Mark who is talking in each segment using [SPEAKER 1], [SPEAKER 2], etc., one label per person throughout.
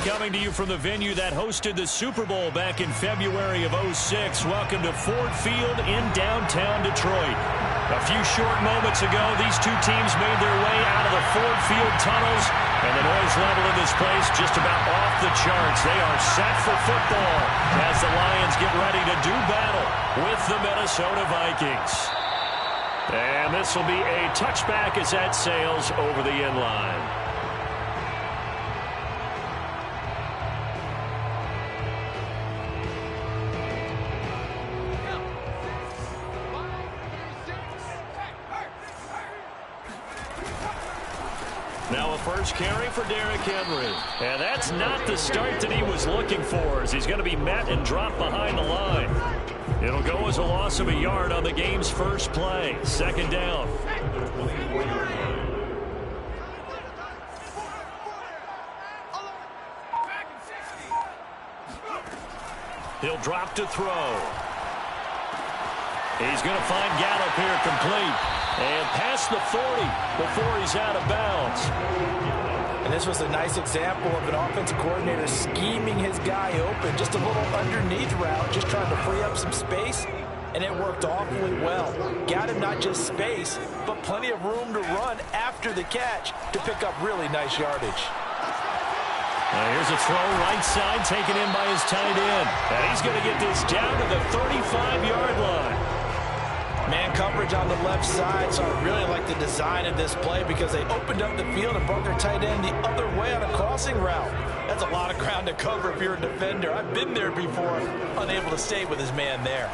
[SPEAKER 1] coming to you from the venue that hosted the Super Bowl back in February of '06. Welcome to Ford Field in downtown Detroit. A few short moments ago, these two teams made their way out of the Ford Field tunnels, and the noise level in this place just about off the charts. They are set for football as the Lions get ready to do battle with the Minnesota Vikings. And this will be a touchback as that sails over the end line. Now a first carry for Derrick Henry. And that's not the start that he was looking for, as he's going to be met and dropped behind the line. It'll go as a loss of a yard on the game's first play. Second down. He'll drop to throw. He's going to find Gallup here complete. And past the 40 before he's out of bounds.
[SPEAKER 2] And this was a nice example of an offensive coordinator scheming his guy open. Just a little underneath route, just trying to free up some space. And it worked awfully well. Got him not just space, but plenty of room to run after the catch to pick up really nice yardage.
[SPEAKER 1] Here's a throw right side taken in by his tight end. And he's going to get this down to the 35-yard line.
[SPEAKER 2] Man coverage on the left side, so I really like the design of this play because they opened up the field and brought their tight end the other way on a crossing route. That's a lot of ground to cover if you're a defender. I've been there before, unable to stay with his man there.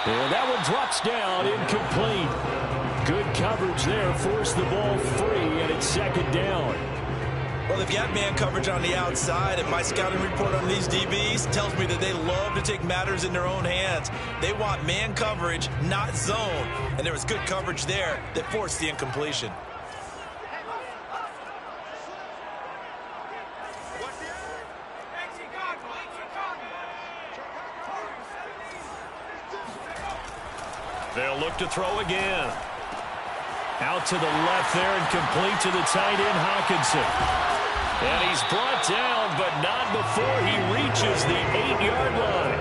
[SPEAKER 1] And that one drops down, incomplete. Good coverage there, forced the ball free, and it's second down.
[SPEAKER 2] Well, they've got man coverage on the outside, and my scouting report on these DBs tells me that they love to take matters in their own hands. They want man coverage, not zone, and there was good coverage there that forced the incompletion.
[SPEAKER 1] They'll look to throw again. Out to the left there and complete to the tight end, Hawkinson. And he's brought down, but not before he reaches the 8-yard line.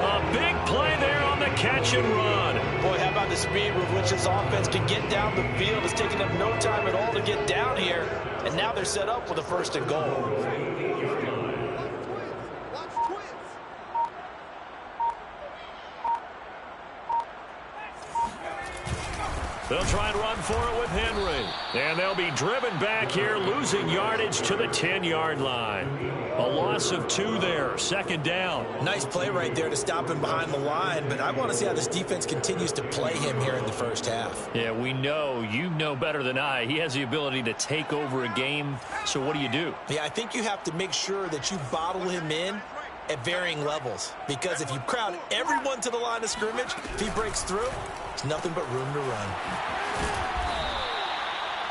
[SPEAKER 1] A big play there on the catch and run.
[SPEAKER 2] Boy, how about the speed with which this offense can get down the field? It's taken them no time at all to get down here. And now they're set up with a first and goal.
[SPEAKER 1] They'll try and run for it with Henry. And they'll be driven back here, losing yardage to the 10-yard line. A loss of 2 there, second down.
[SPEAKER 2] Nice play right there to stop him behind the line, but I want to see how this defense continues to play him here in the first half.
[SPEAKER 1] Yeah, we know. You know better than I. He has the ability to take over a game, so what do you do?
[SPEAKER 2] Yeah, I think you have to make sure that you bottle him in at varying levels, because if you crowd everyone to the line of scrimmage, if he breaks through, there's nothing but room to run.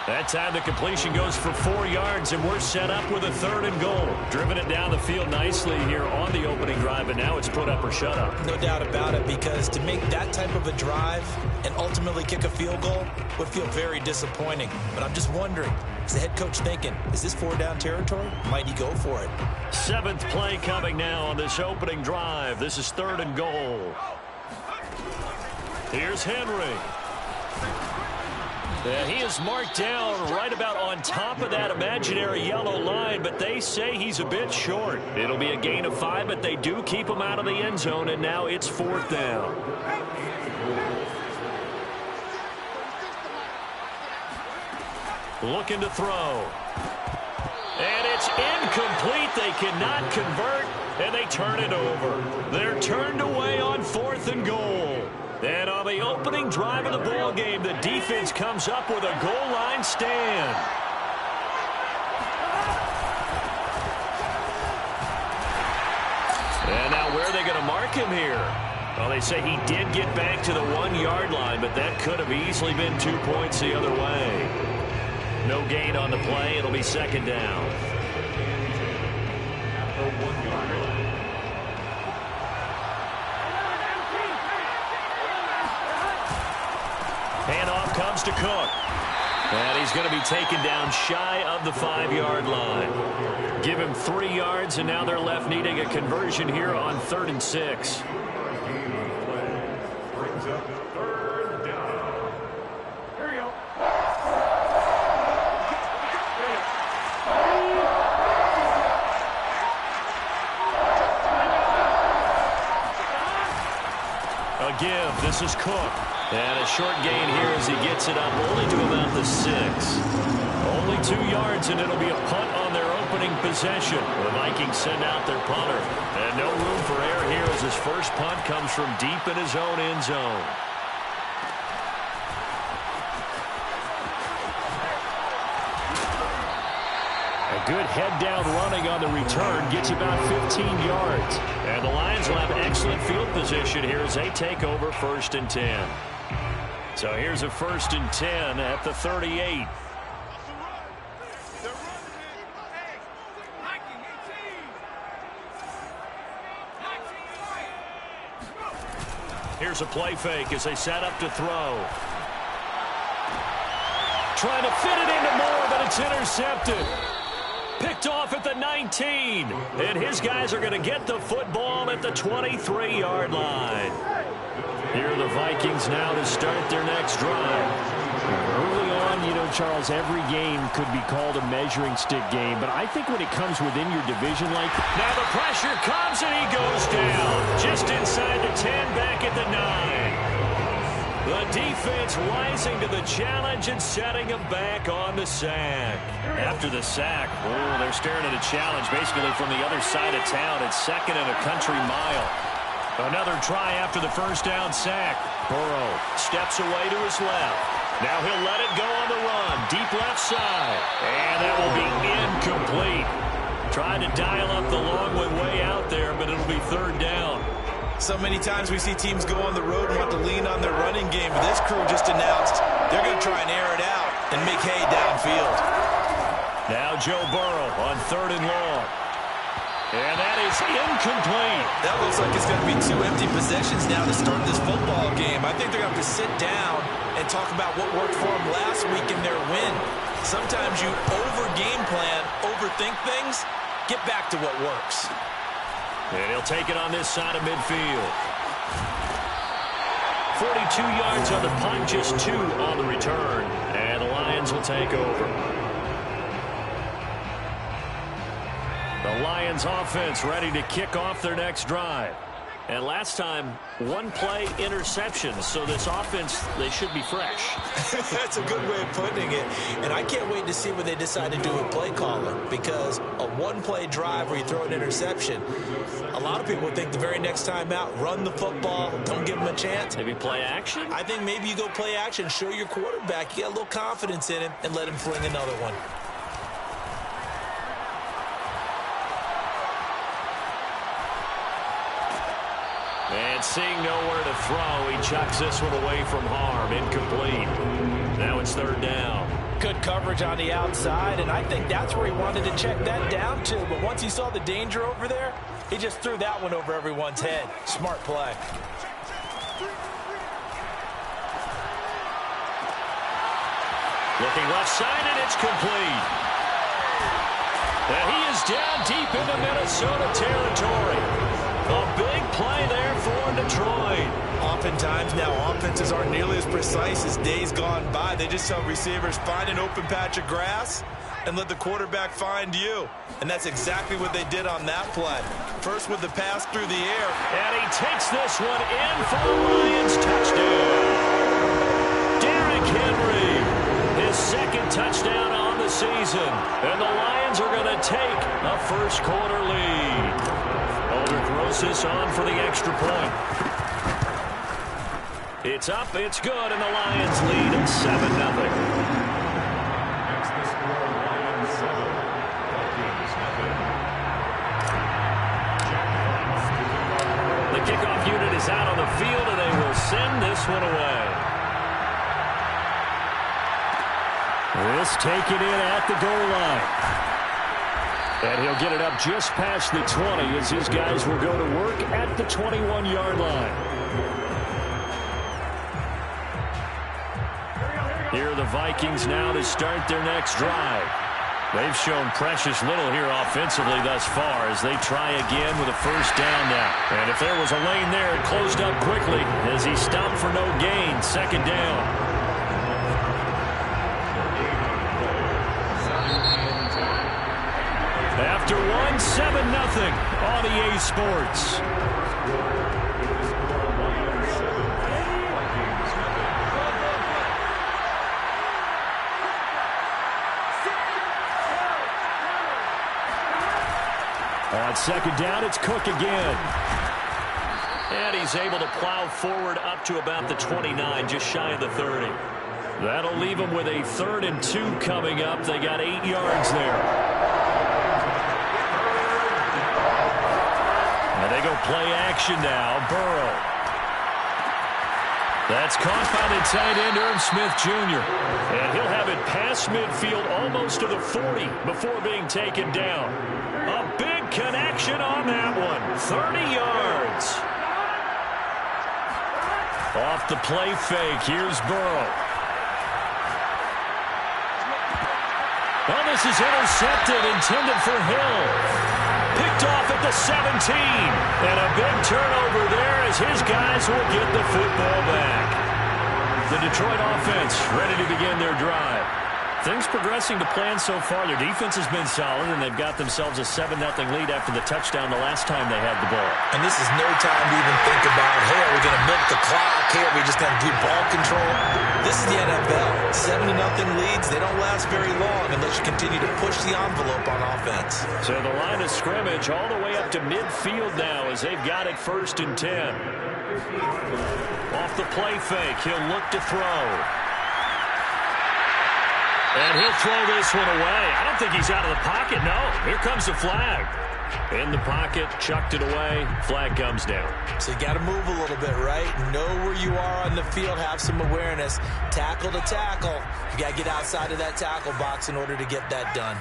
[SPEAKER 1] That time the completion goes for 4 yards, and we're set up with a 3rd and goal. Driven it down the field nicely here on the opening drive, and now it's put up or shut up.
[SPEAKER 2] No doubt about it, because to make that type of a drive and ultimately kick a field goal would feel very disappointing. But I'm just wondering, is the head coach thinking, is this 4-down territory? Might he go for it?
[SPEAKER 1] 7th play coming now on this opening drive. This is 3rd and goal. Here's Henry. He is marked down right about on top of that imaginary yellow line, but they say he's a bit short. It'll be a gain of 5, but they do keep him out of the end zone, and now it's 4th down. Looking to throw. And it's incomplete. They cannot convert, and they turn it over. They're turned away on 4th and goal. And on the opening drive of the ball game, the defense comes up with a goal line stand. And now where are they going to mark him here? Well, they say he did get back to the 1-yard line, but that could have easily been 2 points the other way. No gain on the play. It'll be 2nd down. Handoff comes to Cook. And he's going to be taken down shy of the 5-yard line. Give him 3 yards, and now they're left needing a conversion here on 3rd and 6. A give. This is Cook. And a short gain here as he gets it up only to about the 6. Only 2 yards, and it'll be a punt on their opening possession. The Vikings send out their punter. And no room for error here as his first punt comes from deep in his own end zone. A good head-down running on the return gets about 15 yards. And the Lions will have excellent field position here as they take over 1st and 10. So here's a 1st and 10 at the 38. Here's a play fake as they set up to throw. Trying to fit it into Moore, but it's intercepted. Picked off at the 19. And his guys are going to get the football at the 23-yard line. Here are the Vikings now to start their next drive.
[SPEAKER 3] Early on, you know, Charles, every game could be called a measuring stick game. But I think when it comes within your division like...
[SPEAKER 1] Now the pressure comes and he goes down. Just inside the 10, back at the 9. The defense rising to the challenge and setting him back on the sack. After the sack, oh, they're staring at a challenge basically from the other side of town. It's 2nd and a country mile. Another try after the first down sack. Burrow steps away to his left. Now he'll let it go on the run. Deep left side. And that will be incomplete. Trying to dial up the long way out there, but it'll be 3rd down.
[SPEAKER 2] So many times we see teams go on the road and want to lean on their running game, but this crew just announced they're going to try and air it out and make hay downfield.
[SPEAKER 1] Now Joe Burrow on 3rd and long. And that is incomplete.
[SPEAKER 2] That looks like it's going to be 2 empty possessions now to start this football game. I think they're going to have to sit down and talk about what worked for them last week in their win. Sometimes you over-game plan, overthink things, get back to what works.
[SPEAKER 1] And he'll take it on this side of midfield. 42 yards on the punt, just 2 on the return. And the Lions will take over. The Lions offense ready to kick off their next drive. And last time, 1 play interception. So this offense, they should be fresh.
[SPEAKER 2] That's a good way of putting it. And I can't wait to see what they decide to do with play calling. Because a 1-play drive where you throw an interception, a lot of people think the very next time out, run the football, don't give them a chance.
[SPEAKER 1] Maybe play action?
[SPEAKER 2] I think maybe you go play action, show your quarterback you got a little confidence in him, and let him fling another one.
[SPEAKER 1] And seeing nowhere to throw, he chucks this one away from harm. Incomplete. Now it's 3rd down.
[SPEAKER 2] Good coverage on the outside, and I think that's where he wanted to check that down to. But once he saw the danger over there, he just threw that one over everyone's head. Smart play.
[SPEAKER 1] Looking left side, and it's complete. And he is down deep into Minnesota territory. A big play there for Detroit.
[SPEAKER 2] Oftentimes now offenses aren't nearly as precise as days gone by. They just tell receivers, find an open patch of grass and let the quarterback find you. And that's exactly what they did on that play. First with the pass through the air.
[SPEAKER 1] And he takes this one in for the Lions touchdown. Derrick Henry, his 2nd touchdown on the season. And the Lions are going to take a first-quarter lead. Holder throws this on for the extra point. It's up, it's good, and the Lions lead at 7-0. The kickoff unit is out on the field, and they will send this one away.
[SPEAKER 3] This taken in at the goal line. And he'll get it up just past the 20 as his guys will go to work at the 21-yard line.
[SPEAKER 1] Here are the Vikings now to start their next drive. They've shown precious little here offensively thus far as they try again with a first down now. And if there was a lane there, it closed up quickly as he stopped for no gain. Second down. After 1-7-0 on EA Sports. On second down, it's Cook again. And he's able to plow forward up to about the 29, just shy of the 30. That'll leave him with a 3rd and 2 coming up. They got 8 yards there. And they go play action now. Burrow. That's caught by the tight end, Irv Smith Jr. And he'll have it past midfield almost to the 40 before being taken down. A big connection on that one. 30 yards. Off the play fake. Here's Burrow. Well, this is intercepted, intended for Hill. Picked off at the 17. And a big turnover there as his guys will get the football back. The Detroit offense ready to begin their drive. Things progressing to plan so far. Their defense has been solid, and they've got themselves a 7-0 lead after the touchdown the last time they had the ball.
[SPEAKER 2] And this is no time to even think about, hey, are we going to milk the clock? Hey, are we just going to do ball control? This is the NFL. 7-0 leads, they don't last very long unless you continue to push the envelope on offense.
[SPEAKER 1] So the line of scrimmage all the way up to midfield now as they've got it 1st and 10. Off the play fake, he'll look to throw. And he'll throw this one away. I don't think he's out of the pocket, no. Here comes the flag. In the pocket, chucked it away. Flag comes down.
[SPEAKER 2] So you got to move a little bit, right? Know where you are on the field, have some awareness. Tackle to tackle. You got to get outside of that tackle box in order to get that done.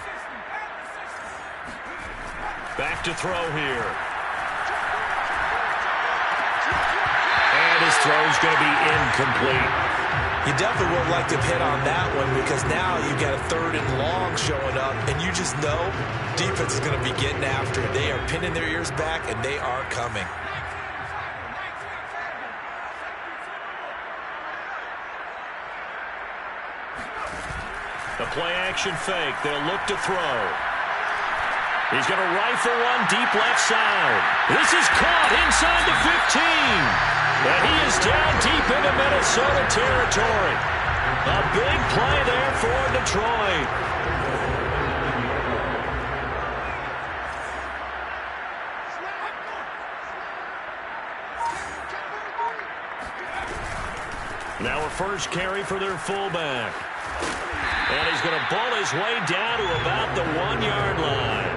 [SPEAKER 1] Back to throw here. And his throw's going to be incomplete.
[SPEAKER 2] You definitely would like to hit on that one because now you've got a 3rd and long showing up, and you just know defense is going to be getting after it. They are pinning their ears back, and they are coming.
[SPEAKER 1] The play action fake. They'll look to throw. He's going to rifle one deep left side. This is caught inside the 15. And he is down deep into Minnesota territory. A big play there for Detroit. Now a first carry for their fullback. And he's going to ball his way down to about the 1-yard line.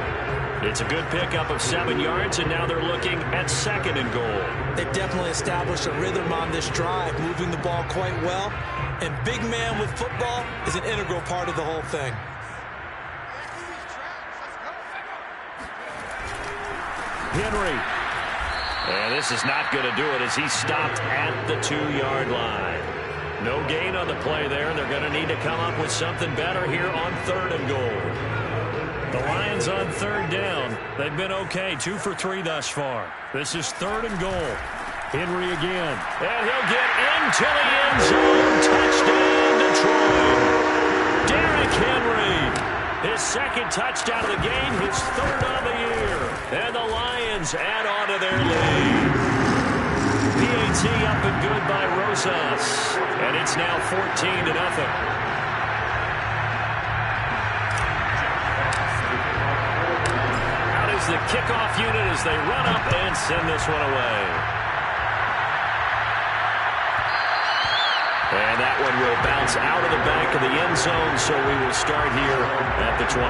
[SPEAKER 1] It's a good pickup of 7 yards, and now they're looking at 2nd and goal.
[SPEAKER 2] They've definitely established a rhythm on this drive, moving the ball quite well. And big man with football is an integral part of the whole thing.
[SPEAKER 1] Henry. And this is not going to do it as he stopped at the 2-yard line. No gain on the play there. They're going to need to come up with something better here on 3rd and goal. The Lions on 3rd down. They've been okay, 2 for 3 thus far. This is 3rd and goal. Henry again. And he'll get into the end zone. Touchdown, Detroit. Derrick Henry. His 2nd touchdown of the game, his 3rd of the year. And the Lions add on to their lead. PAT up and good by Rosas. And it's now 14-0. The kickoff unit as they run up and send this one away. And that one will bounce out of the back of the end zone, so we will start here at the 25.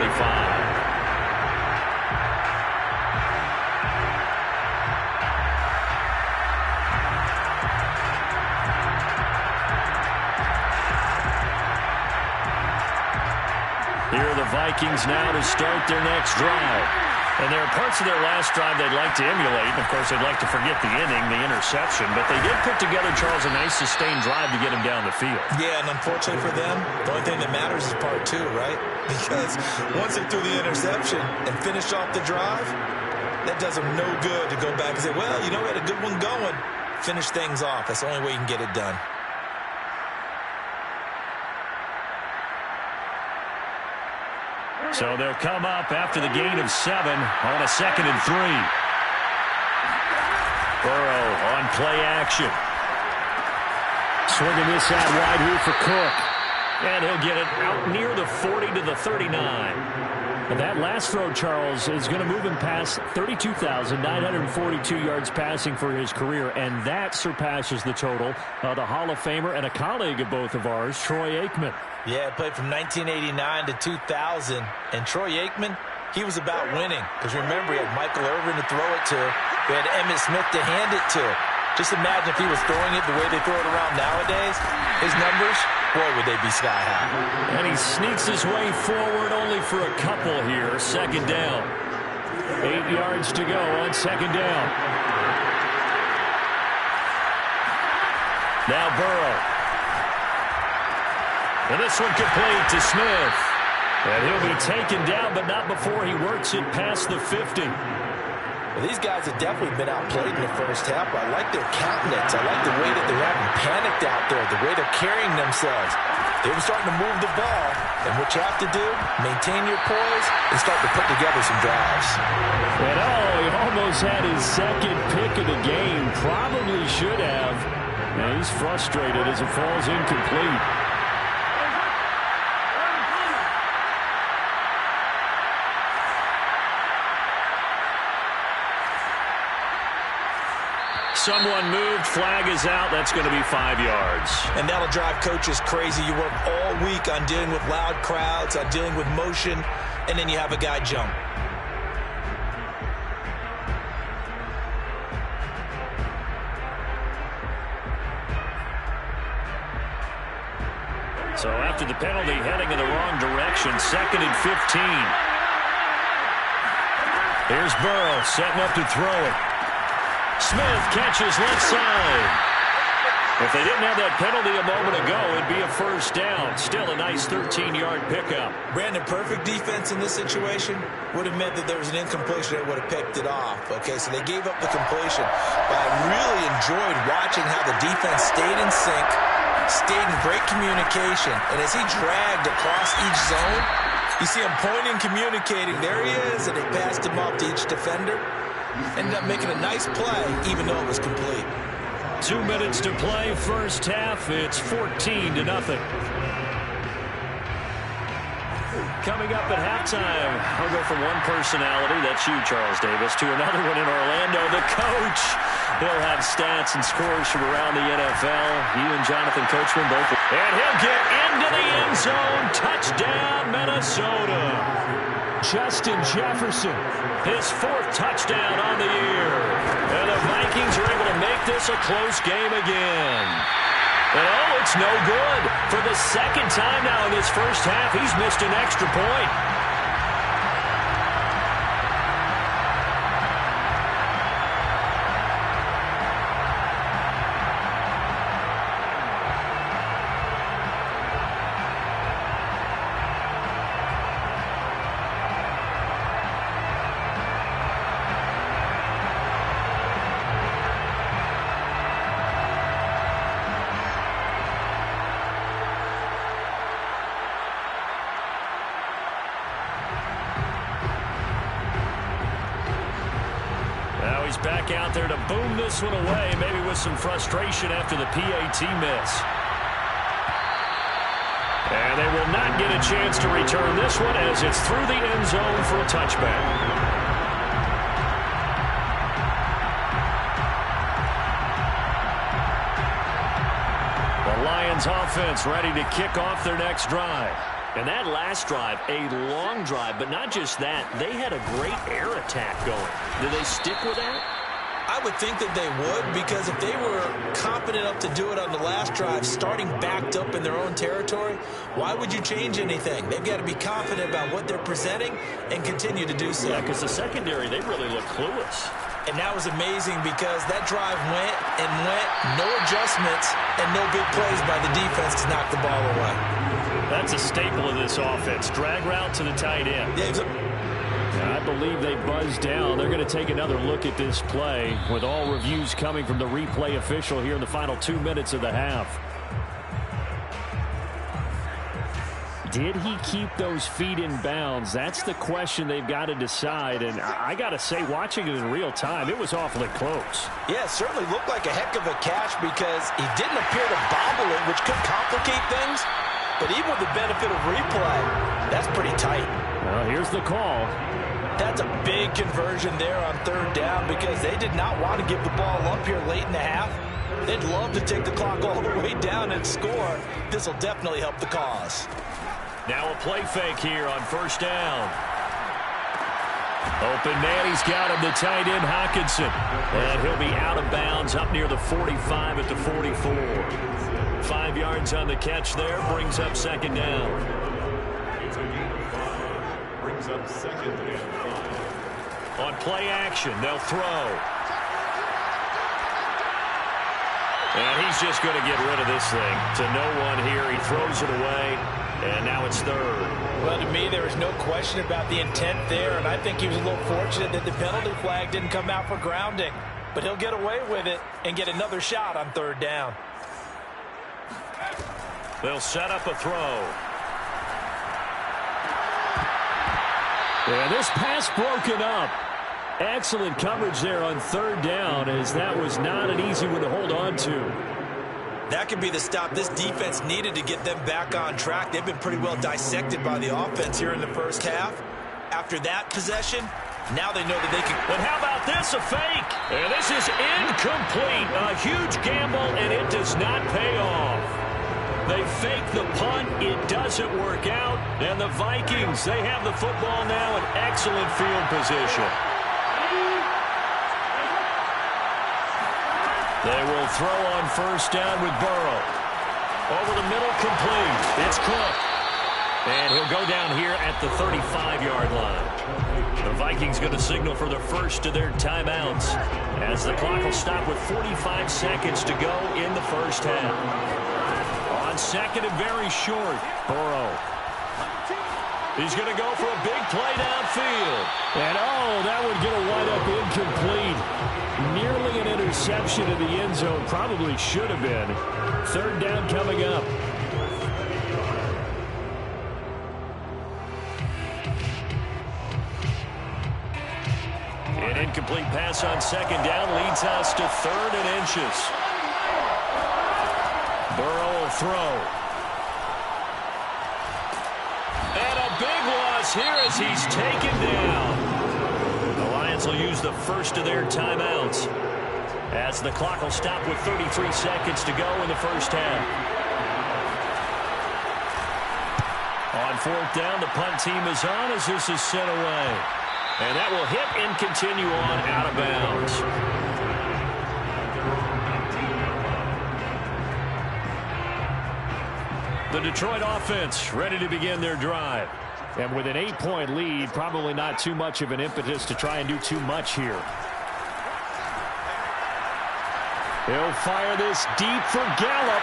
[SPEAKER 1] Here are the Vikings now to start their next drive. And there are parts of their last drive they'd like to emulate. And, of course, they'd like to forget the inning, the interception. But they did put together, Charles, a nice sustained drive to get him down the field.
[SPEAKER 2] Yeah, and unfortunately for them, the only thing that matters is part two, right? Because once they threw the interception and finished off the drive, that does them no good to go back and say, well, you know, we had a good one going. Finish things off. That's the only way you can get it done.
[SPEAKER 1] So they'll come up after the gain of 7 on a 2nd and 3. Burrow on play action. Swinging this out wide here for Cook. And he'll get it out near the 40 to the 39. And that last throw, Charles, is going to move him past 32,942 yards passing for his career, and that surpasses the total of the Hall of Famer and a colleague of both of ours, Troy Aikman.
[SPEAKER 2] Yeah, played from 1989 to 2000, and Troy Aikman, he was about winning. Because remember, he had Michael Irvin to throw it to. We had Emmitt Smith to hand it to. Just imagine if he was throwing it the way they throw it around nowadays. His numbers, boy, would they be sky high.
[SPEAKER 1] And he sneaks his way forward only for a couple here. 2nd down. 8 yards to go on 2nd down. Now Burrow. And this one complete to Smith. And he'll be taken down, but not before he works it past the 50.
[SPEAKER 2] Well, these guys have definitely been outplayed in the first half. I like their countenance. I like the way that they're having panicked out there, the way they're carrying themselves. They were starting to move the ball, and what you have to do, maintain your poise and start to put together some drives.
[SPEAKER 1] And he almost had his 2nd pick of the game. Probably should have. And he's frustrated as it falls incomplete. Someone moved. Flag is out. That's going to be 5 yards.
[SPEAKER 2] And that'll drive coaches crazy. You work all week on dealing with loud crowds, on dealing with motion, and then you have a guy jump.
[SPEAKER 1] So after the penalty, heading in the wrong direction, 2nd and 15. Here's Burrow setting up to throw it. Smith catches left side. If they didn't have that penalty a moment ago, it'd be a 1st down. Still a nice 13-yard pickup.
[SPEAKER 2] Brandon, perfect defense in this situation would have meant that there was an incompletion that would have picked it off. Okay, so they gave up the completion. But I really enjoyed watching how the defense stayed in sync, stayed in great communication. And as he dragged across each zone, you see him pointing, communicating. There he is, and they passed him off to each defender. Ended up making a nice play, even though it was complete.
[SPEAKER 1] 2 minutes to play, first half. It's 14-0. Coming up at halftime, I'll go from one personality, that's you, Charles Davis, to another one in Orlando, the coach. He'll have stats and scores from around the NFL. He and Jonathan Coachman both. And he'll get into the end zone. Touchdown, Minnesota. Justin Jefferson, his 4th touchdown on the year. And the Vikings are able to make this a close game again. And it's no good. For the 2nd time now in this first half, he's missed an extra point. Back out there to boom this one away, maybe with some frustration after the PAT miss. And they will not get a chance to return this one as it's through the end zone for a touchback. The Lions offense ready to kick off their next drive. And that last drive, a long drive, but not just that. They had a great air attack going. Do they stick with that?
[SPEAKER 2] I would think that they would, because if they were confident enough to do it on the last drive, starting backed up in their own territory, why would you change anything? They've got to be confident about what they're presenting and continue to do so.
[SPEAKER 3] Yeah, because the secondary, they really look clueless.
[SPEAKER 2] And that was amazing because that drive went and went, no adjustments, and no big plays by the defense to knock the ball away.
[SPEAKER 3] That's a staple of this offense. Drag route to the tight end. I believe they buzzed down. They're going to take another look at this play with all reviews coming from the replay official here in the final 2 minutes of the half. Did he keep those feet in bounds? That's the question they've got to decide. And I got to say, watching it in real time, it was awfully close.
[SPEAKER 2] Yeah, it certainly looked like a heck of a catch because he didn't appear to bobble it, which could complicate things. But even with the benefit of replay, that's pretty tight.
[SPEAKER 3] Well, here's the call.
[SPEAKER 2] That's a big conversion there on third down because they did not want to give the ball up here late in the half. They'd love to take the clock all the way down and score. This will definitely help the cause.
[SPEAKER 1] Now a play fake here on first down. Open man, he's got him, the tight end Hockenson. And he'll be out of bounds up near the 45 at the 44. 5 yards on the catch there, brings up second down. On play action, they'll throw. And he's just going to get rid of this thing to no one here. He throws it away, and now it's third.
[SPEAKER 2] Well, to me, there was no question about the intent there, and I think he was a little fortunate that the penalty flag didn't come out for grounding. But he'll get away with it and get another shot on third down.
[SPEAKER 1] They'll set up a throw.
[SPEAKER 3] Yeah, this pass broken up. Excellent coverage there on third down, as that was not an easy one to hold on to.
[SPEAKER 2] That could be the stop this defense needed to get them back on track. They've been pretty well dissected by the offense here in the first half. After that possession, now they know that they can.
[SPEAKER 1] But how about this, a fake? And this is incomplete. A huge gamble, and it does not pay off. They fake the punt. It doesn't work out. And the Vikings, they have the football now in excellent field position. They will throw on first down with Burrow. Over the middle, complete. It's Cook. And he'll go down here at the 35-yard line. The Vikings going to signal for the first of their timeouts as the clock will stop with 45 seconds to go in the first half. On second and very short, Burrow. He's going to go for a big play downfield. And, oh, that would get a wind up incomplete. Nearly an interception in the end zone. Probably should have been. Third down coming up. An incomplete pass on second down leads us to third and inches. Burrow will throw. And a big loss here as he's taken down. The Lions will use the first of their timeouts as the clock will stop with 33 seconds to go in the first half. On fourth down, the punt team is on as this is sent away. And that will hit and continue on out of bounds. The Detroit offense ready to begin their drive. And with an 8-point lead, probably not too much of an impetus to try and do too much here. He'll fire this deep for Gallup.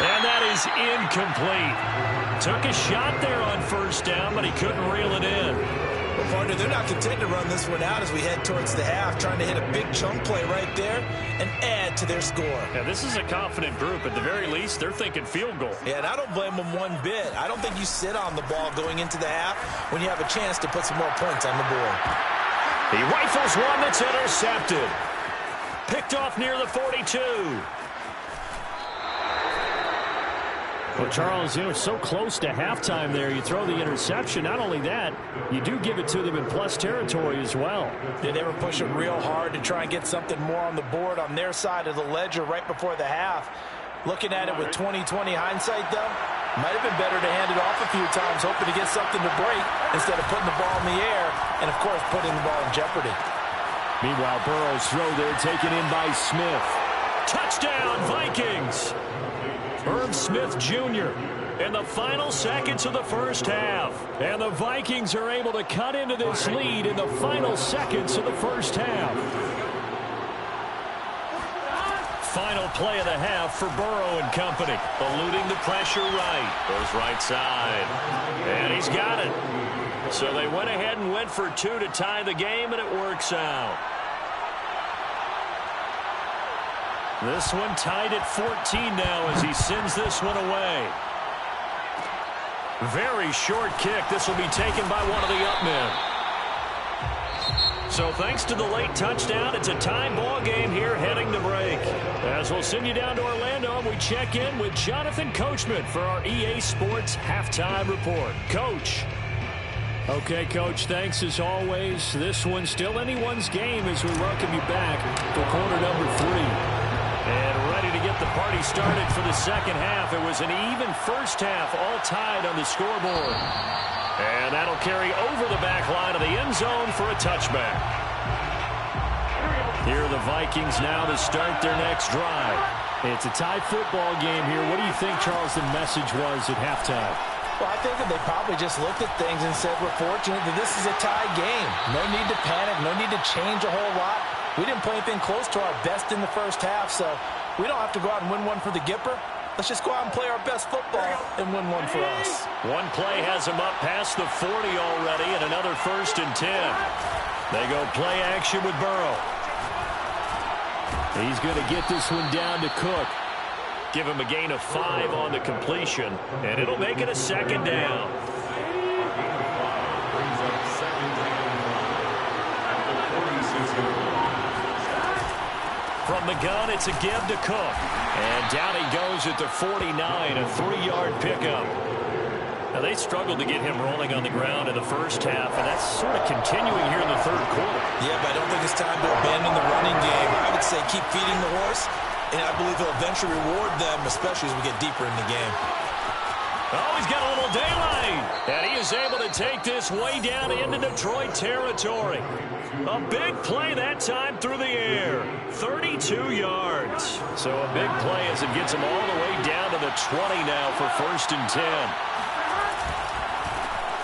[SPEAKER 1] And that is incomplete. Took a shot there on first down, but he couldn't reel it in.
[SPEAKER 2] Well, partner, they're not content to run this one out as we head towards the half, trying to hit a big chunk play right there and add to their score.
[SPEAKER 1] Yeah, this is a confident group. At the very least, they're thinking field goal.
[SPEAKER 2] Yeah, and I don't blame them one bit. I don't think you sit on the ball going into the half when you have a chance to put some more points on the board.
[SPEAKER 1] He rifles one that's intercepted. Picked off near the 42.
[SPEAKER 3] Well, Charles, you know, so close to halftime there. You throw the interception. Not only that, you do give it to them in plus territory as well.
[SPEAKER 2] Did they ever push it real hard to try and get something more on the board on their side of the ledger right before the half? Looking at it with 20/20 hindsight, though, might have been better to hand it off a few times, hoping to get something to break instead of putting the ball in the air and, of course, putting the ball in jeopardy.
[SPEAKER 3] Meanwhile, Burrow's throw there taken in by Smith.
[SPEAKER 1] Touchdown, Vikings! Irv Smith Jr. in the final seconds of the first half. And the Vikings are able to cut into this lead in the final seconds of the first half. Final play of the half for Burrow and company. Eluding the pressure right. Goes right side. And he's got it. So they went ahead and went for 2 to tie the game, and it works out. This one tied at 14 now as he sends this one away. Very short kick. This will be taken by one of the up men. So thanks to the late touchdown, it's a tie ball game here heading to break. As we'll send you down to Orlando, we check in with Jonathan Coachman for our EA Sports Halftime Report. Coach.
[SPEAKER 3] Okay, Coach, thanks as always. This one's still anyone's game as we welcome you back for quarter number 3.
[SPEAKER 1] And ready to get the party started for the second half. It was an even first half, all tied on the scoreboard. And that'll carry over the back line of the end zone for a touchback. Here are the Vikings now to start their next drive.
[SPEAKER 3] It's a tie football game here. What do you think, Charles, the message was at halftime?
[SPEAKER 2] Well, I think that they probably just looked at things and said, we're fortunate that this is a tie game. No need to panic, no need to change a whole lot. We didn't play anything close to our best in the first half, so we don't have to go out and win one for the Gipper. Let's just go out and play our best football and win one for us.
[SPEAKER 1] One play has him up past the 40 already, and another 1st and 10. They go play action with Burrow.
[SPEAKER 3] He's going to get this one down to Cook.
[SPEAKER 1] Give him a gain of 5 on the completion, and it'll make it a 2nd down. From the gun, it's a give to Cook. And down he goes at the 49, a 3-yard pickup. Now, they struggled to get him rolling on the ground in the first half, and that's sort of continuing here in the third quarter.
[SPEAKER 2] Yeah, but I don't think it's time to abandon the running game. I would say keep feeding the horse, and I believe he'll eventually reward them, especially as we get deeper in the game.
[SPEAKER 1] Oh, he's got a little daylight. And he is able to take this way down into Detroit territory. A big play that time through the air. 32 yards. So a big play as it gets him all the way down to the 20 now for 1st and 10.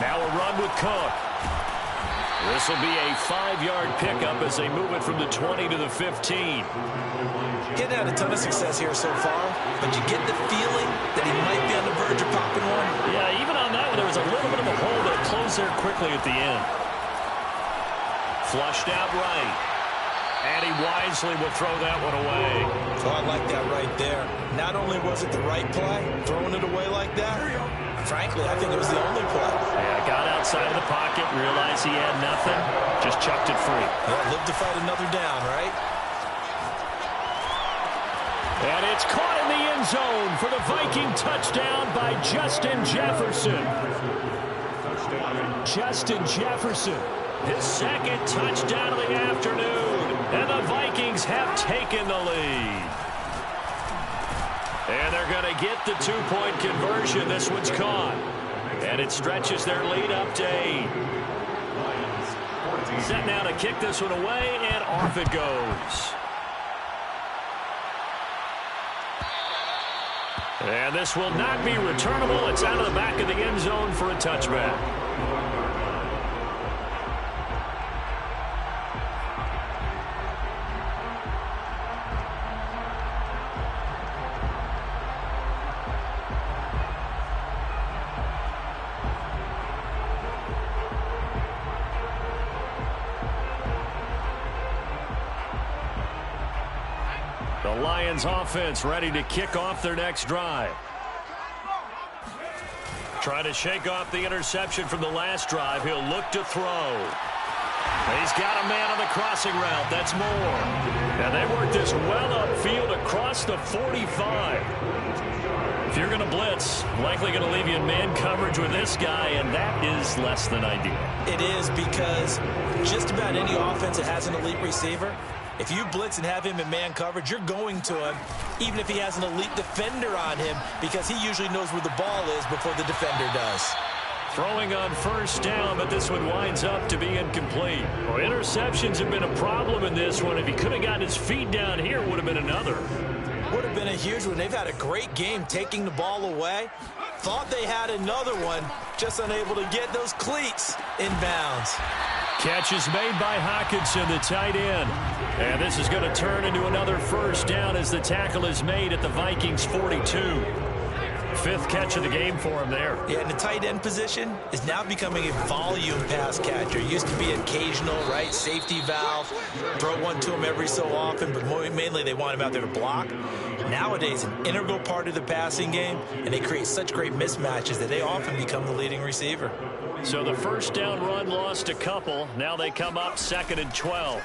[SPEAKER 1] Now a run with Cook. This will be a 5-yard pickup as they move it from the 20 to the 15.
[SPEAKER 2] Getting had a ton of success here so far, but you get the feeling that he might be on the verge of popping one.
[SPEAKER 1] Yeah, even on that one, there was a little bit of a hole that closed there quickly at the end. Flushed out right. And he wisely will throw that one away.
[SPEAKER 2] So I like that right there. Not only was it the right play, throwing it away like that, frankly, I think it was the only play.
[SPEAKER 1] Yeah, got outside of the pocket, realized he had nothing, just chucked it free.
[SPEAKER 2] Yeah, live to fight another down, right?
[SPEAKER 1] And it's caught in the end zone for the Viking touchdown by Justin Jefferson. Justin Jefferson, his 2nd touchdown of the afternoon. And the Vikings have taken the lead. And they're going to get the 2-point conversion. This one's caught. And it stretches their lead up to 8. Set now to kick this one away, and off it goes. And this will not be returnable. It's out of the back of the end zone for a touchback. The Lions offense ready to kick off their next drive. Trying to shake off the interception from the last drive. He'll look to throw. He's got a man on the crossing route. That's Moore. And they work this well upfield across the 45. If you're going to blitz, likely going to leave you in man coverage with this guy, and that is less than ideal.
[SPEAKER 2] It is, because just about any offense that has an elite receiver, if you blitz and have him in man coverage, you're going to him, even if he has an elite defender on him, because he usually knows where the ball is before the defender does.
[SPEAKER 1] Throwing on first down, but this one winds up to be incomplete. Well, interceptions have been a problem in this one. If he could have gotten his feet down here, it would have been another.
[SPEAKER 2] Would have been a huge one. They've had a great game taking the ball away. Thought they had another one, just unable to get those cleats inbounds.
[SPEAKER 1] Catch is made by Hockenson, the tight end. And this is going to turn into another first down as the tackle is made at the Vikings 42. Fifth catch of the game for him there. Yeah,
[SPEAKER 2] and the tight end position is now becoming a volume pass catcher. Used to be occasional, right? Safety valve. Throw one to him every so often, but mainly they want him out there to block. Nowadays, an integral part of the passing game, and they create such great mismatches that they often become the leading receiver.
[SPEAKER 1] So the first down run lost a couple. Now they come up 2nd and 12.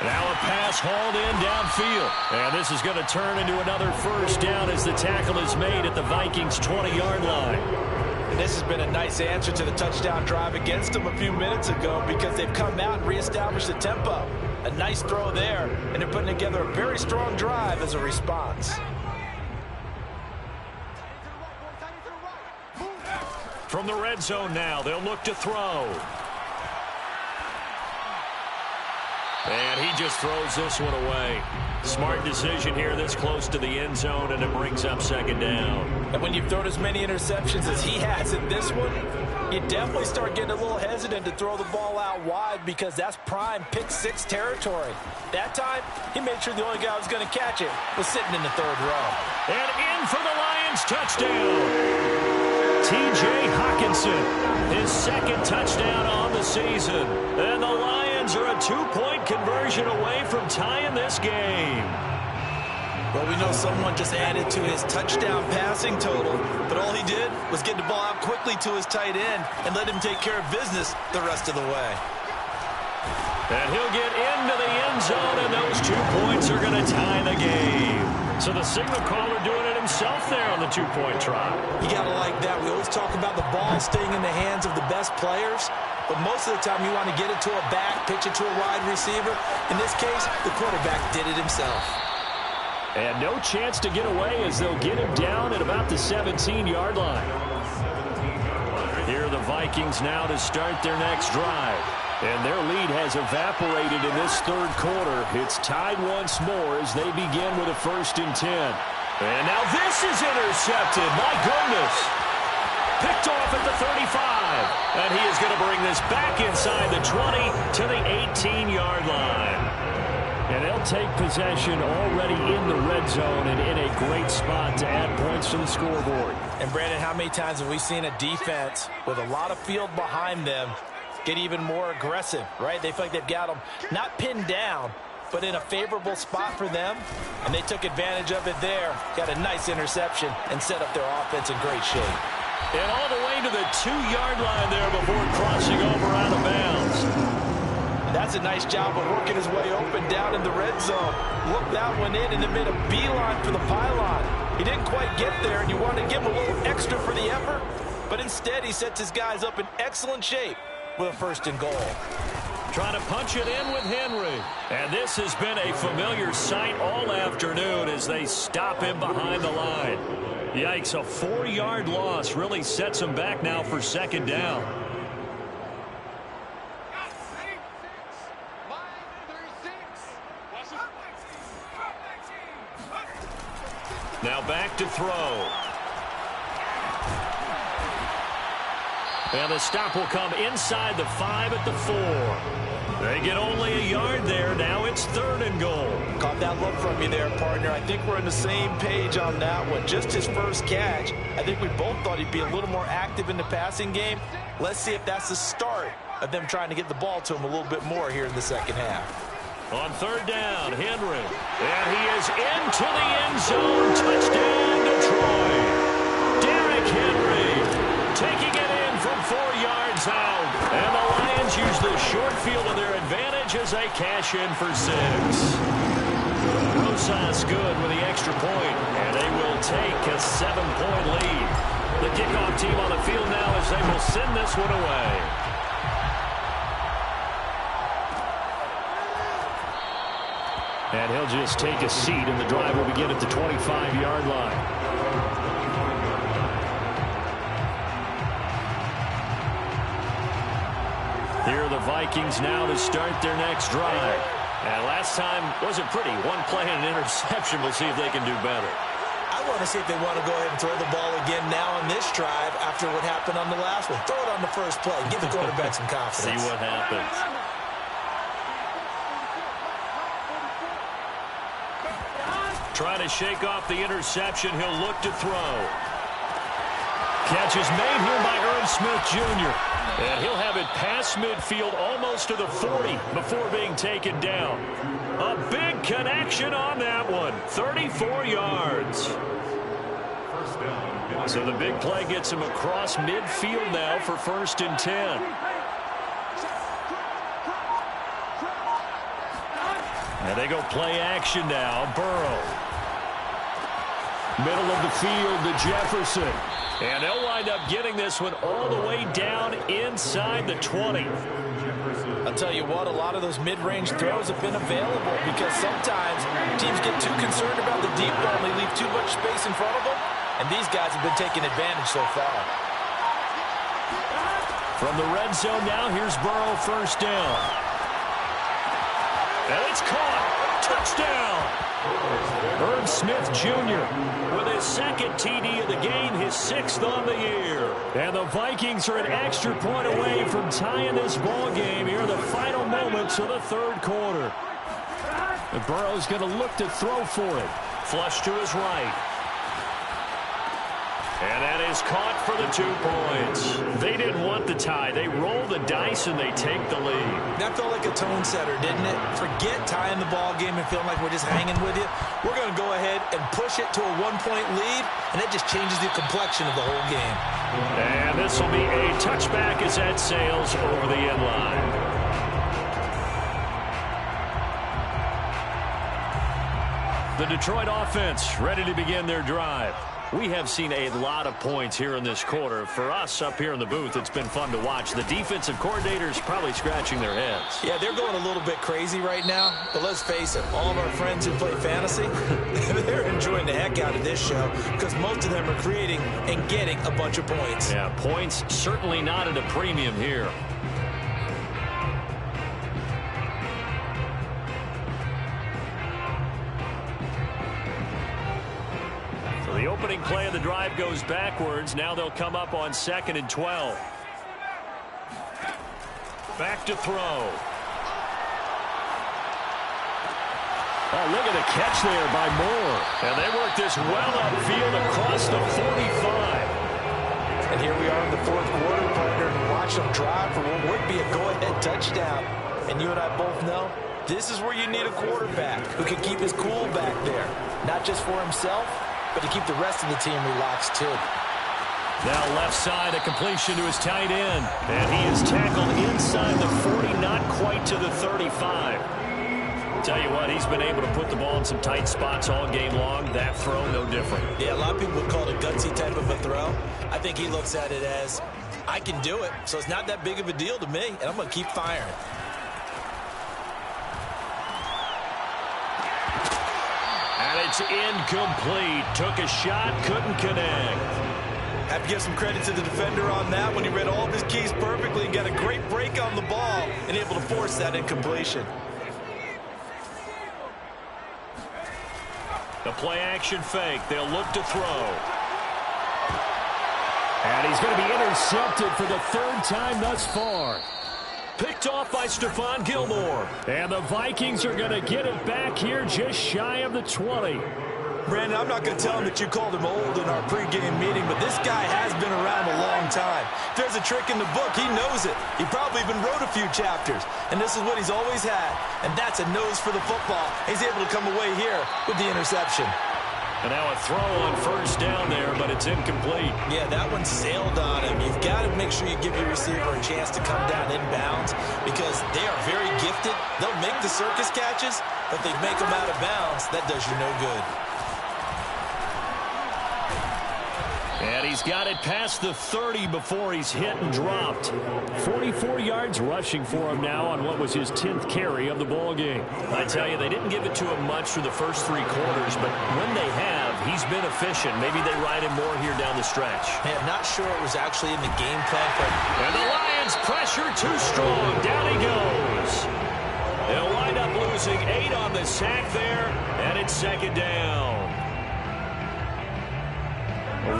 [SPEAKER 1] Now a pass hauled in downfield. And this is going to turn into another first down as the tackle is made at the Vikings 20-yard line.
[SPEAKER 2] And this has been a nice answer to the touchdown drive against them a few minutes ago because they've come out and reestablished the tempo. A nice throw there, and they're putting together a very strong drive as a response.
[SPEAKER 1] From the red zone now, they'll look to throw. And he just throws this one away. Smart decision here this close to the end zone, and it brings up 2nd down.
[SPEAKER 2] And when you've thrown as many interceptions as he has in this one, you definitely start getting a little hesitant to throw the ball out wide because that's prime pick six territory. That time, he made sure the only guy who was going to catch it was sitting in the 3rd row.
[SPEAKER 1] And in for the Lions touchdown. T.J. Hockenson, his 2nd touchdown on the season. And the Lions are a 2-point conversion away from tying this game.
[SPEAKER 2] Well, we know someone just added to his touchdown passing total, but all he did was get the ball out quickly to his tight end and let him take care of business the rest of the way.
[SPEAKER 1] And he'll get into the end zone, and those 2 points are going to tie the game. So the signal caller doing it himself there on the 2-point try.
[SPEAKER 2] You got to like that. We always talk about the ball staying in the hands of the best players, but most of the time you want to get it to a back, pitch it to a wide receiver. In this case, the quarterback did it himself.
[SPEAKER 1] And no chance to get away as they'll get him down at about the 17-yard line. Here are the Vikings now to start their next drive. And their lead has evaporated in this 3rd quarter. It's tied once more as they begin with a 1st and 10. And now this is intercepted. My goodness. Picked off at the 35. And he is going to bring this back inside the 20 to the 18-yard line. And they'll take possession already in the red zone and in a great spot to add points to the scoreboard.
[SPEAKER 2] And Brandon, how many times have we seen a defense with a lot of field behind them get even more aggressive, right? They feel like they've got them not pinned down, but in a favorable spot for them, and they took advantage of it there. Got a nice interception and set up their offense in great shape.
[SPEAKER 1] And all the way to the 2-yard line there before crossing over out of bounds.
[SPEAKER 2] That's a nice job of working his way open down in the red zone. Looked that one in and then made a beeline for the pylon. He didn't quite get there, and you wanted to give him a little extra for the effort, but instead he sets his guys up in excellent shape with a 1st and goal.
[SPEAKER 1] Trying to punch it in with Henry. And this has been a familiar sight all afternoon as they stop him behind the line. Yikes, a 4-yard loss really sets him back now for 2nd down. Now back to throw. And the stop will come inside the 5 at the 4. They get only a yard there. Now it's 3rd and goal.
[SPEAKER 2] Caught that look from you there, partner. I think we're on the same page on that one. Just his first catch. I think we both thought he'd be a little more active in the passing game. Let's see if that's the start of them trying to get the ball to him a little bit more here in the 2nd half.
[SPEAKER 1] On 3rd down, Henry. And he is into the end zone. Touchdown, Detroit. Derrick Henry taking it in from 4 yards out. And the Lions use the short field to their advantage as they cash in for 6. Rosas good with the extra point, and they will take a 7-point lead. The kickoff team on the field now as they will send this one away. And he'll just take a seat, and the drive will begin at the 25-yard line.
[SPEAKER 3] Vikings now to start their next drive. And last time wasn't pretty. One play and an interception. We'll see if they can do better.
[SPEAKER 2] I want to see if they want to go ahead and throw the ball again now on this drive after what happened on the last one. Throw it on the first play. Give the quarterback some confidence.
[SPEAKER 3] See what happens. Trying to shake off the interception. He'll look to throw. Catch is made here by Irv Smith Jr. And he'll have it past midfield almost to the 40 before being taken down. A big connection on that one. 34 yards. So the big play gets him across midfield now for 1st and 10. And they go play action now. Burrow. Middle of the field to Jefferson. And they'll wind up getting this one all the way down inside the 20.
[SPEAKER 2] I'll tell you what, a lot of those mid-range throws have been available because sometimes teams get too concerned about the deep ball and they leave too much space in front of them. And these guys have been taking advantage so far.
[SPEAKER 3] From the red zone now, here's Burrow, 1st down. And it's caught. Touchdown. Irv Smith Jr. with his 2nd TD of the game, his 6th on the year. And the Vikings are an extra point away from tying this ball game here in the final moments of the 3rd quarter. And Burrow's going to look to throw for it. Flush to his right. And that is caught for the 2 points. They didn't want the tie. They roll the dice and they take the lead.
[SPEAKER 2] That felt like a tone setter, didn't it? Forget tying the ball game and feeling like we're just hanging with you. We're going to go ahead and push it to a 1-point lead, and that just changes the complexion of the whole game.
[SPEAKER 3] And this will be a touchback as that sails over the end line. The Detroit offense ready to begin their drive. We have seen a lot of points here in this quarter. For us up here in the booth, it's been fun to watch. The defensive coordinators probably scratching their heads.
[SPEAKER 2] Yeah, they're going a little bit crazy right now. But let's face it, all of our friends who play fantasy, they're enjoying the heck out of this show because most of them are creating and getting a bunch of points.
[SPEAKER 3] Yeah, points certainly not at a premium here. The opening play of the drive goes backwards. Now they'll come up on 2nd and 12. Back to throw. Oh, look at the catch there by Moore. And they work this well upfield across the 45.
[SPEAKER 2] And here we are in the 4th quarter, partner, and watch them drive for what would be a go-ahead touchdown. And you and I both know this is where you need a quarterback who can keep his cool back there. Not just for himself, but to keep the rest of the team relaxed, too.
[SPEAKER 3] Now left side, a completion to his tight end. And he is tackled inside the 40, not quite to the 35. Tell you what, he's been able to put the ball in some tight spots all game long. That throw, no different.
[SPEAKER 2] Yeah, a lot of people would call it a gutsy type of a throw. I think he looks at it as, I can do it, so it's not that big of a deal to me, and I'm going to keep firing.
[SPEAKER 3] It's incomplete. Took a shot, couldn't connect.
[SPEAKER 2] Have to give some credit to the defender on that when he read all of his keys perfectly and got a great break on the ball and able to force that incompletion.
[SPEAKER 3] The play action fake. They'll look to throw. And he's going to be intercepted for the 3rd time thus far. Picked off by Stephon Gilmore. And the Vikings are going to get it back here just shy of the 20.
[SPEAKER 2] Brandon, I'm not going to tell him that you called him old in our pregame meeting, but this guy has been around a long time. If there's a trick in the book, he knows it. He probably even wrote a few chapters. And this is what he's always had. And that's a nose for the football. He's able to come away here with the interception.
[SPEAKER 3] And now a throw on 1st down there, but it's incomplete.
[SPEAKER 2] Yeah, that one sailed on him. You've got to make sure you give your receiver a chance to come down inbounds because they are very gifted. They'll make the circus catches, but they make them out of bounds. That does you no good.
[SPEAKER 3] And he's got it past the 30 before he's hit and dropped. 44 yards rushing for him now on what was his 10th carry of the ball game. I tell you, they didn't give it to him much for the first 3 quarters, but when they have,
[SPEAKER 1] He's been efficient. Maybe they ride him more here down the stretch.
[SPEAKER 2] Hey, I'm not sure it was actually in the game plan, but...
[SPEAKER 1] And the Lions pressure too strong. Down he goes. They'll wind up losing 8 on the sack there, and it's second down.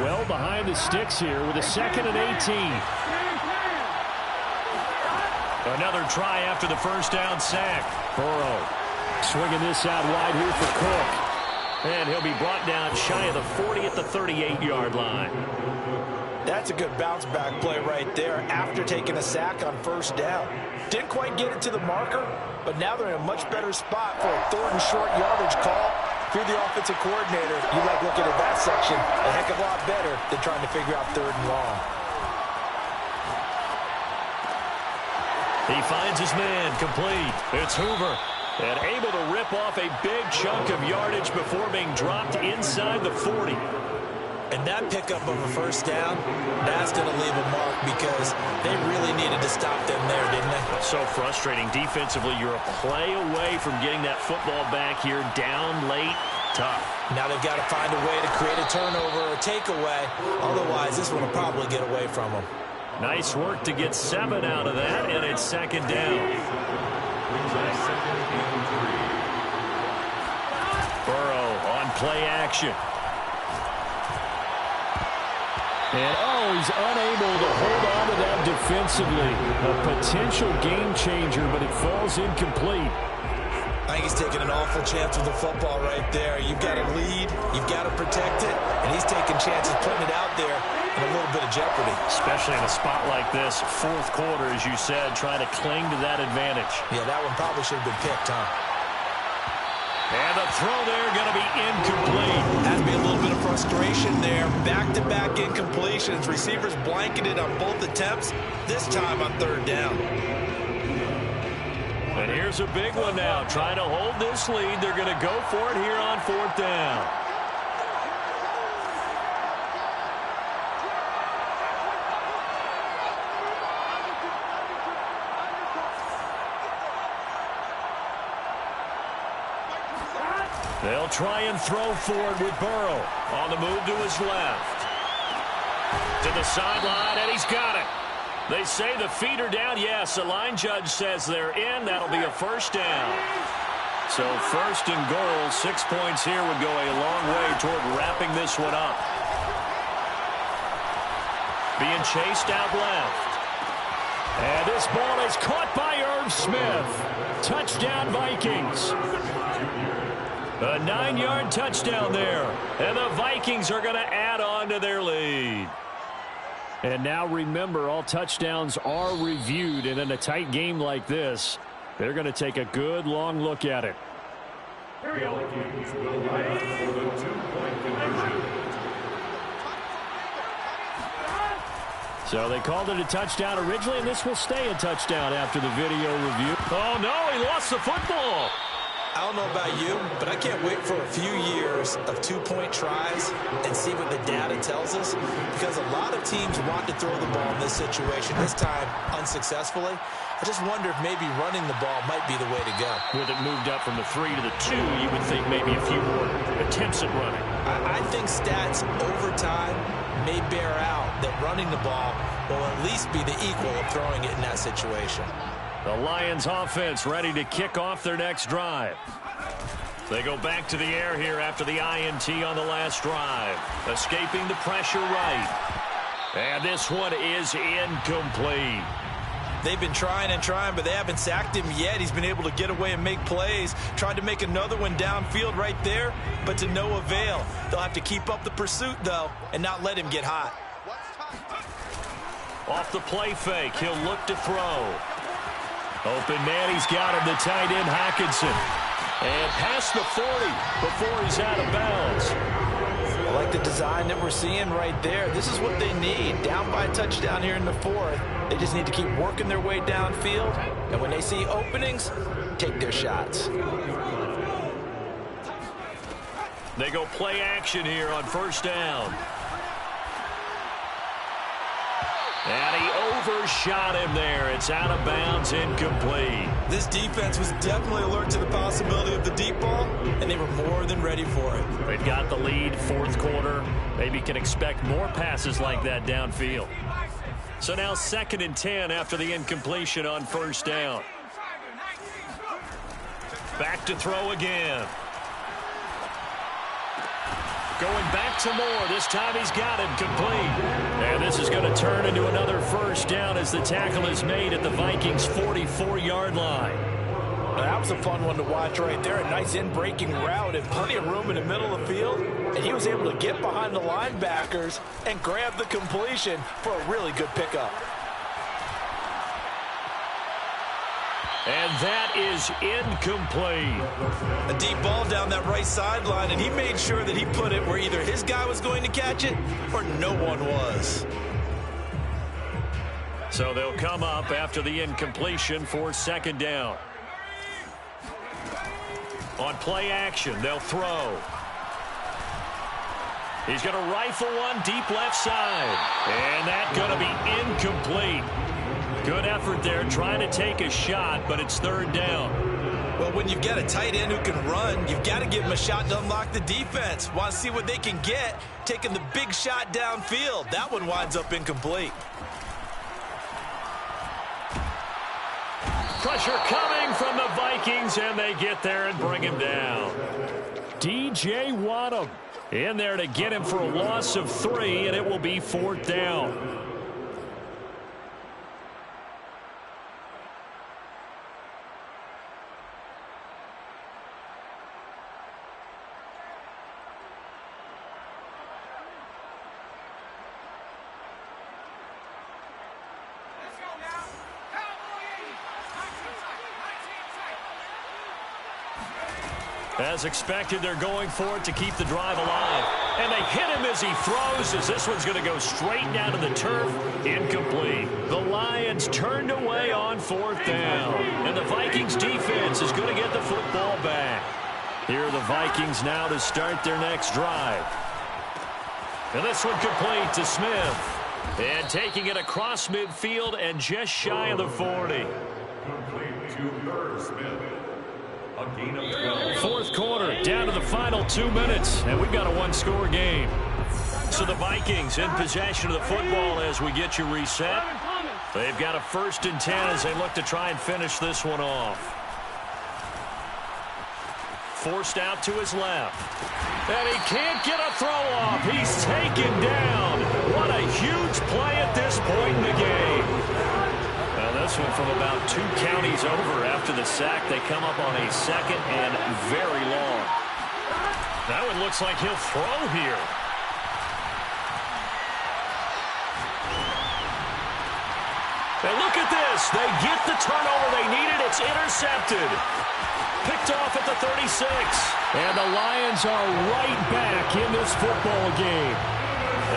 [SPEAKER 3] Well behind the sticks here with a 2nd and 18.
[SPEAKER 1] Another try after the first down sack.
[SPEAKER 3] Burrow swinging this out wide here for Cook.
[SPEAKER 1] And he'll be brought down shy of the 40 at the 38-yard line.
[SPEAKER 2] That's a good bounce-back play right there after taking a sack on first down. Didn't quite get it to the marker, but now they're in a much better spot for a 3rd and short yardage call. If you're the offensive coordinator, you like looking at that section a heck of a lot better than trying to figure out 3rd and long.
[SPEAKER 1] He finds his man, complete. It's Hoover. And able to rip off a big chunk of yardage before being dropped inside the 40.
[SPEAKER 2] And that pickup of a first down, that's going to leave a mark because they really needed to stop them there, didn't they?
[SPEAKER 1] So frustrating. Defensively, you're a play away from getting that football back here. Down late, tough.
[SPEAKER 2] Now they've got to find a way to create a turnover or a takeaway. Otherwise, this one will probably get away from them.
[SPEAKER 1] Nice work to get 7 out of that, and it's second down. Burrow on play action.
[SPEAKER 3] And, he's unable to hold on to that defensively. A potential game changer, but it falls incomplete.
[SPEAKER 2] I think he's taking an awful chance with the football right there. You've got to lead, you've got to protect it, and he's taking chances putting it out there in a little bit of jeopardy.
[SPEAKER 1] Especially in a spot like this, 4th quarter, as you said, trying to cling to that advantage.
[SPEAKER 2] Yeah, that one probably should have been picked, huh?
[SPEAKER 1] And the throw there going to be incomplete.
[SPEAKER 2] Has to be a little bit of frustration there. Back-to-back incompletions. Receivers blanketed on both attempts, this time on 3rd down.
[SPEAKER 1] And here's a big one now. Trying to hold this lead. They're going to go for it here on 4th down. They'll try and throw forward with Burrow. On the move to his left. To the sideline, and he's got it. They say the feet are down. Yes, the line judge says they're in. That'll be a first down. So 1st and goal, 6 points here would go a long way toward wrapping this one up. Being chased out left. And this ball is caught by Irv Smith. Touchdown, Vikings. A 9-yard touchdown there. And the Vikings are going to add on to their lead. And now remember, all touchdowns are reviewed. And in a tight game like this, they're going to take a good long look at it. So they called it a touchdown originally, and this will stay a touchdown after the video review. Oh, no, he lost the football.
[SPEAKER 2] I don't know about you, but I can't wait for a few years of 2-point tries and see what the data tells us, because a lot of teams want to throw the ball in this situation, this time unsuccessfully. I just wonder if maybe running the ball might be the way to go.
[SPEAKER 1] With it moved up from the 3 to the 2, you would think maybe a few more attempts at running.
[SPEAKER 2] I think stats over time may bear out that running the ball will at least be the equal of throwing it in that situation.
[SPEAKER 1] The Lions offense ready to kick off their next drive. They go back to the air here after the INT on the last drive. Escaping the pressure right. And this one is incomplete.
[SPEAKER 2] They've been trying and trying, but they haven't sacked him yet. He's been able to get away and make plays. Tried to make another one downfield right there, but to no avail. They'll have to keep up the pursuit, though, and not let him get hot.
[SPEAKER 1] Off the play fake, he'll look to throw. Open man, he's got him, the tight end, Hockenson. And past the 40 before he's out of bounds.
[SPEAKER 2] I like the design that we're seeing right there. This is what they need. Down by a touchdown here in the 4th. They just need to keep working their way downfield. And when they see openings, take their shots.
[SPEAKER 1] They go play action here on first down. And he overshot him there. It's out of bounds, incomplete.
[SPEAKER 2] This defense was definitely alert to the possibility of the deep ball, and they were more than ready for it.
[SPEAKER 1] They've got the lead, fourth quarter. Maybe can expect more passes like that downfield. So now 2nd and 10 after the incompletion on first down. Back to throw again. Going back to Moore. This time he's got him complete. And this is going to turn into another first down as the tackle is made at the Vikings' 44-yard line.
[SPEAKER 2] That was a fun one to watch right there. A nice in-breaking route and plenty of room in the middle of the field. And he was able to get behind the linebackers and grab the completion for a really good pickup.
[SPEAKER 1] And that is incomplete.
[SPEAKER 2] A deep ball down that right sideline, and he made sure that he put it where either his guy was going to catch it or no one was.
[SPEAKER 1] So they'll come up after the incompletion for 2nd down. On play action, they'll throw. He's going to rifle one deep left side. And that's going to be incomplete. Good effort there trying to take a shot, but it's 3rd down.
[SPEAKER 2] Well, when you've got a tight end who can run, you've got to give him a shot to unlock the defense. Want to see what they can get, taking the big shot downfield. That one winds up incomplete.
[SPEAKER 1] Pressure coming from the Vikings, and they get there and bring him down. DJ Wadham in there to get him for a loss of 3, and it will be 4th down. As expected, they're going for it to keep the drive alive. And they hit him as he throws, as this one's going to go straight down to the turf. Incomplete. The Lions turned away on 4th down. And the Vikings defense is going to get the football back. Here are the Vikings now to start their next drive. And this one complete to Smith. And taking it across midfield and just shy of the 40.
[SPEAKER 4] Complete to Smith. A gain of 12.
[SPEAKER 1] Fourth quarter, down to the final 2 minutes, and we've got a one-score game. So the Vikings in possession of the football as we get you reset. They've got a 1st and 10 as they look to try and finish this one off. Forced out to his left. And he can't get a throw off. He's taken down. What a huge play at this point in the game. This one from about 2 counties over after the sack. They come up on a 2nd and very long. That one looks like he'll throw here. And look at this. They get the turnover they needed. It's intercepted. Picked off at the 36. And the Lions are right back in this football game.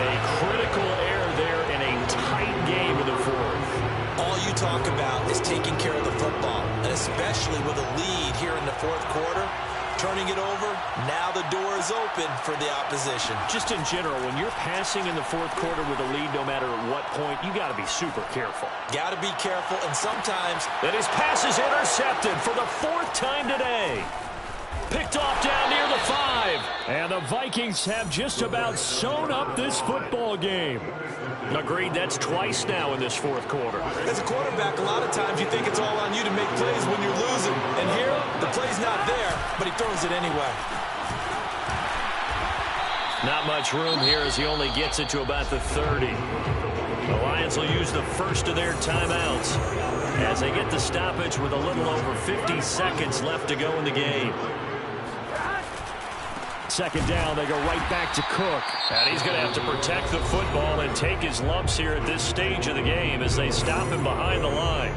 [SPEAKER 1] A critical error there in a tight game in the 4th.
[SPEAKER 2] All you talk about is taking care of the football, and especially with a lead here in the 4th quarter, turning it over, now the door is open for the opposition.
[SPEAKER 1] Just in general, when you're passing in the 4th quarter with a lead, no matter at what point, you got to be super careful.
[SPEAKER 2] Got to be careful, and sometimes...
[SPEAKER 1] And his pass is intercepted for the 4th time today. Picked off down near the 5. And the Vikings have just about sewn up this football game. Agreed, that's twice now in this 4th quarter.
[SPEAKER 2] As a quarterback, a lot of times you think it's all on you to make plays when you're losing. And here, the play's not there, but he throws it anyway.
[SPEAKER 1] Not much room here as he only gets it to about the 30. The Lions will use the first of their timeouts as they get the stoppage with a little over 50 seconds left to go in the game. 2nd down, they go right back to Cook. And he's going to have to protect the football and take his lumps here at this stage of the game as they stop him behind the line.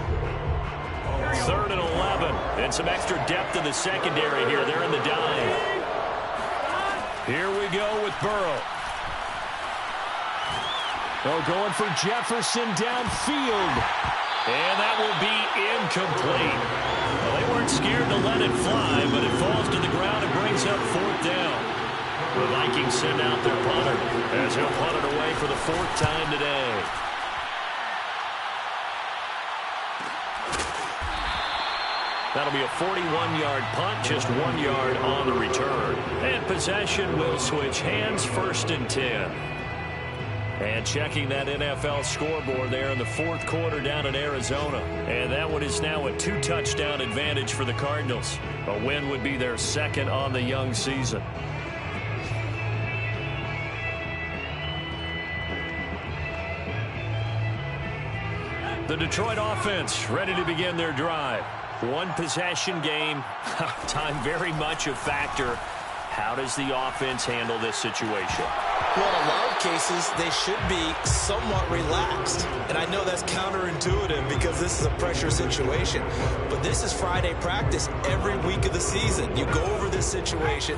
[SPEAKER 1] 3rd and 11. And some extra depth in the secondary here. They're in the dime. Here we go with Burrow. Oh, going for Jefferson downfield. And that will be incomplete. Well, they weren't scared to let it fly, but it falls to the ground and brings up 4th down. The Vikings send out their punter as he'll punt it away for the 4th time today. That'll be a 41-yard punt, just 1 yard on the return. And possession will switch hands, 1st and 10. And checking that NFL scoreboard there in the 4th quarter down in Arizona. And that one is now a 2-touchdown advantage for the Cardinals. A win would be their 2nd on the young season. The Detroit offense ready to begin their drive. 1 possession game. Time very much a factor. How does the offense handle this situation?
[SPEAKER 2] Well, in a lot of cases, they should be somewhat relaxed. And I know that's counterintuitive because this is a pressure situation. But this is Friday practice every week of the season. You go over this situation,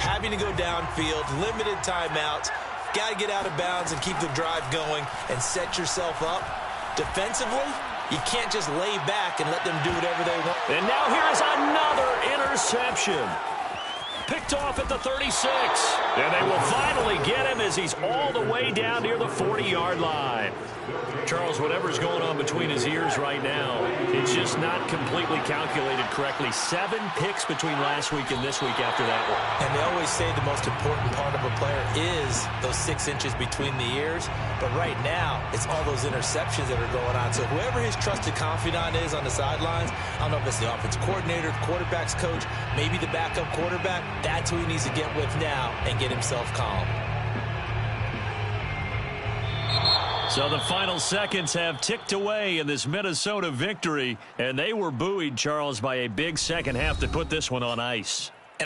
[SPEAKER 2] having to go downfield, limited timeouts, got to get out of bounds and keep the drive going and set yourself up. Defensively, you can't just lay back and let them do whatever they want.
[SPEAKER 1] And now here is another interception. Picked off at the 36. And they will finally get him as he's all the way down near the 40-yard line. Charles, whatever's going on between his ears right now, it's just not completely calculated correctly. 7 picks between last week and this week after that one.
[SPEAKER 2] And they always say the most important part of a player is those 6 inches between the ears. But right now, it's all those interceptions that are going on. So whoever his trusted confidant is on the sidelines, I don't know if it's the offense coordinator, the quarterback's coach, maybe the backup quarterback, that's who he needs to get with now and get himself calm.
[SPEAKER 1] So the final seconds have ticked away in this Minnesota victory, and they were buoyed, Charles, by a big second half to put this one on ice.